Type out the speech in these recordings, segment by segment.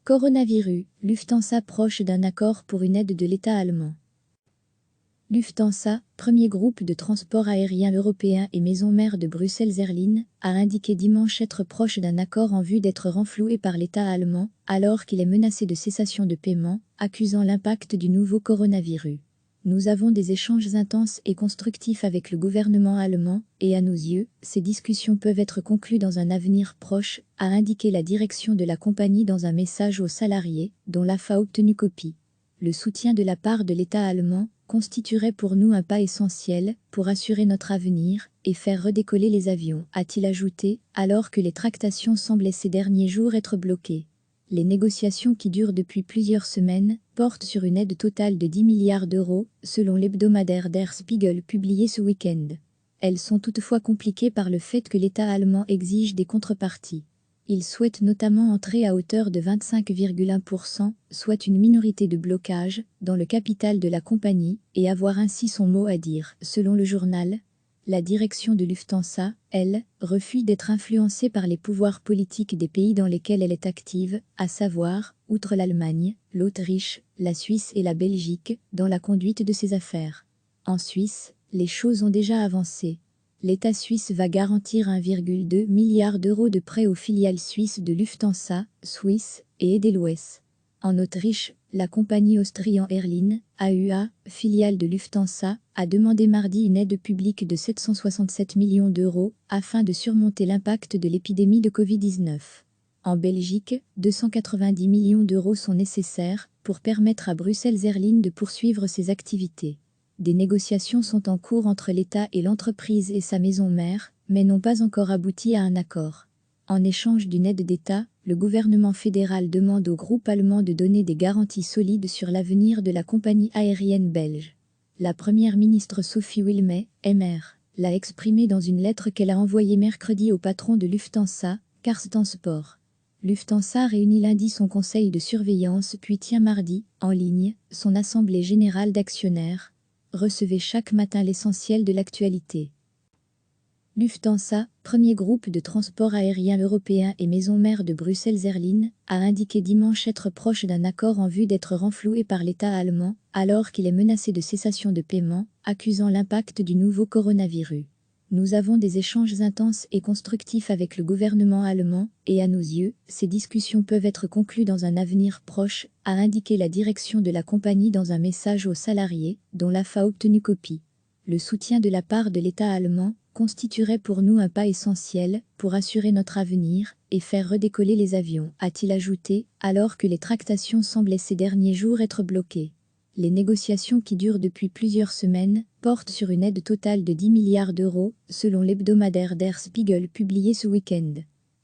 Coronavirus, Lufthansa proche d'un accord pour une aide de l'État allemand. Lufthansa, premier groupe de transport aérien européen et maison mère de Bruxelles Airlines, a indiqué dimanche être proche d'un accord en vue d'être renfloué par l'État allemand, alors qu'il est menacé de cessation de paiement, accusant l'impact du nouveau coronavirus. Nous avons des échanges intenses et constructifs avec le gouvernement allemand, et à nos yeux, ces discussions peuvent être conclues dans un avenir proche, a indiqué la direction de la compagnie dans un message aux salariés, dont l'AFA a obtenu copie. Le soutien de la part de l'État allemand constituerait pour nous un pas essentiel pour assurer notre avenir et faire redécoller les avions, a-t-il ajouté, alors que les tractations semblaient ces derniers jours être bloquées. Les négociations qui durent depuis plusieurs semaines portent sur une aide totale de 10 milliards d'euros, selon l'hebdomadaire Der Spiegel publié ce week-end. Elles sont toutefois compliquées par le fait que l'État allemand exige des contreparties. Il souhaite notamment entrer à hauteur de 25,1%, soit une minorité de blocage, dans le capital de la compagnie, et avoir ainsi son mot à dire, selon le journal. La direction de Lufthansa, elle, refuse d'être influencée par les pouvoirs politiques des pays dans lesquels elle est active, à savoir, outre l'Allemagne, l'Autriche, la Suisse et la Belgique, dans la conduite de ses affaires. En Suisse, les choses ont déjà avancé. L'État suisse va garantir 1,2 milliard d'euros de prêts aux filiales suisses de Lufthansa, Swiss et Edelweiss. En Autriche, la compagnie Austrian Airlines, AUA, filiale de Lufthansa, a demandé mardi une aide publique de 767 millions d'euros afin de surmonter l'impact de l'épidémie de Covid-19. En Belgique, 290 millions d'euros sont nécessaires pour permettre à Bruxelles Airlines de poursuivre ses activités. Des négociations sont en cours entre l'État et l'entreprise et sa maison mère, mais n'ont pas encore abouti à un accord. En échange d'une aide d'État, le gouvernement fédéral demande au groupe allemand de donner des garanties solides sur l'avenir de la compagnie aérienne belge. La première ministre Sophie Wilmès, MR, l'a exprimé dans une lettre qu'elle a envoyée mercredi au patron de Lufthansa, Carsten Spohr. Lufthansa réunit lundi son conseil de surveillance puis tient mardi, en ligne, son assemblée générale d'actionnaires. Recevez chaque matin l'essentiel de l'actualité. Lufthansa, premier groupe de transport aérien européen et maison mère de Bruxelles Airlines, a indiqué dimanche être proche d'un accord en vue d'être renfloué par l'État allemand, alors qu'il est menacé de cessation de paiement, accusant l'impact du nouveau coronavirus. Nous avons des échanges intenses et constructifs avec le gouvernement allemand, et à nos yeux, ces discussions peuvent être conclues dans un avenir proche, a indiqué la direction de la compagnie dans un message aux salariés, dont l'AFA a obtenu copie. Le soutien de la part de l'État allemand constituerait pour nous un pas essentiel pour assurer notre avenir et faire redécoller les avions, a-t-il ajouté, alors que les tractations semblaient ces derniers jours être bloquées. Les négociations qui durent depuis plusieurs semaines portent sur une aide totale de 10 milliards d'euros, selon l'hebdomadaire Der Spiegel publié ce week-end.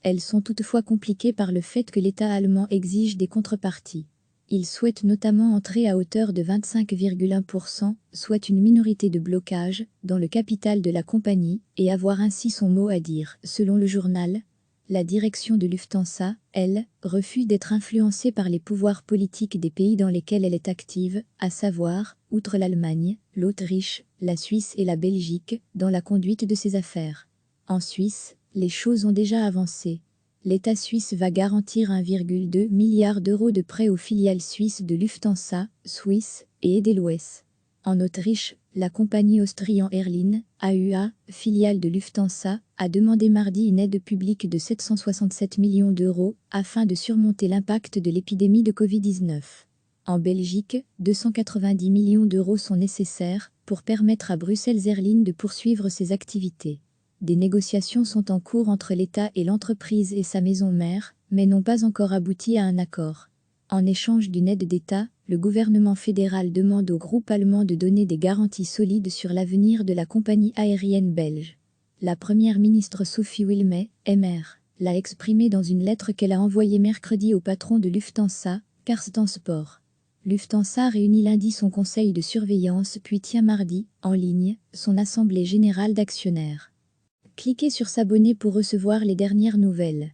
Elles sont toutefois compliquées par le fait que l'État allemand exige des contreparties. Il souhaite notamment entrer à hauteur de 25,1%, soit une minorité de blocage, dans le capital de la compagnie, et avoir ainsi son mot à dire, selon le journal. La direction de Lufthansa, elle, refuse d'être influencée par les pouvoirs politiques des pays dans lesquels elle est active, à savoir, outre l'Allemagne, l'Autriche, la Suisse et la Belgique, dans la conduite de ses affaires. En Suisse, les choses ont déjà avancé. L'État suisse va garantir 1,2 milliard d'euros de prêts aux filiales suisses de Lufthansa, Swiss et Edelweiss. En Autriche, la compagnie Austrian Airlines, AUA, filiale de Lufthansa, a demandé mardi une aide publique de 767 millions d'euros afin de surmonter l'impact de l'épidémie de Covid-19. En Belgique, 290 millions d'euros sont nécessaires pour permettre à Bruxelles Airlines de poursuivre ses activités. Des négociations sont en cours entre l'État et l'entreprise et sa maison mère, mais n'ont pas encore abouti à un accord. En échange d'une aide d'État, le gouvernement fédéral demande au groupe allemand de donner des garanties solides sur l'avenir de la compagnie aérienne belge. La première ministre Sophie Wilmès, MR, l'a exprimé dans une lettre qu'elle a envoyée mercredi au patron de Lufthansa, Carsten Spohr. Lufthansa réunit lundi son conseil de surveillance puis tient mardi, en ligne, son assemblée générale d'actionnaires. Cliquez sur s'abonner pour recevoir les dernières nouvelles.